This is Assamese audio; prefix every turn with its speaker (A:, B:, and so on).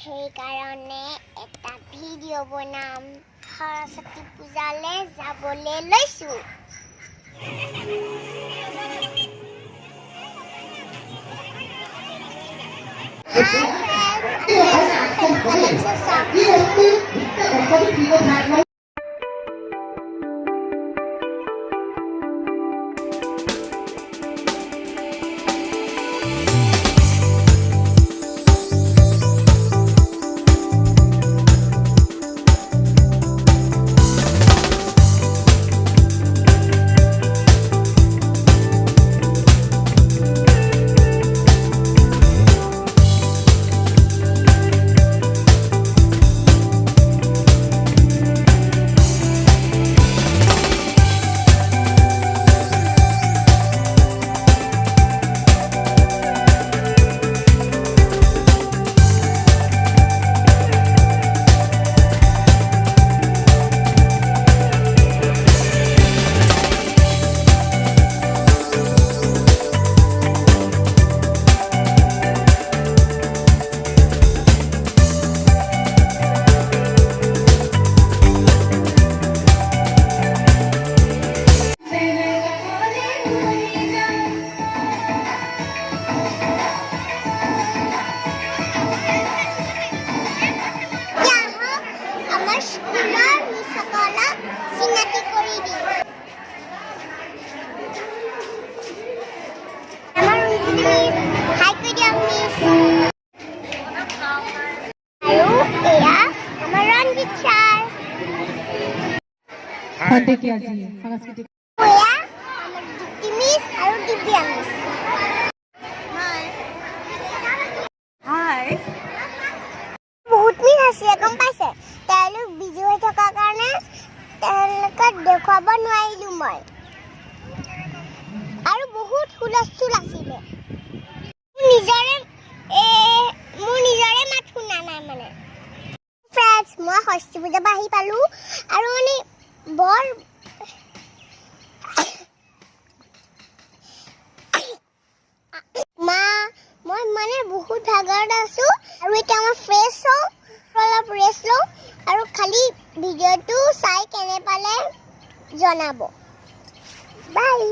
A: সেইকাৰণে এটা ভিডিঅ' বনাম সৰস্বতী পূজালৈ যাবলৈ লৈছো। বহুত মিছ আছে গম পাইছে তেওঁলোক বিজি হৈ থকাৰ কাৰণে তেওঁলোকক দেখুৱাব নোৱাৰিলো মই আৰু বহুত হুলস্থুল আছিলে মোৰ নিজৰে মাত শুনা নাই মানে ফ্ৰেণ্ডছ মই ষষ্ঠী পূজা আহি পালো আৰু মানে বৰ মই মানে বহুত ভাগৰত আছো আৰু এতিয়া মই ফ্ৰেছ হওঁ অলপ ৰেষ্ট লওঁ আৰু খালি ভিডিঅ'টো চাই কেনে পালে জনাব বাই।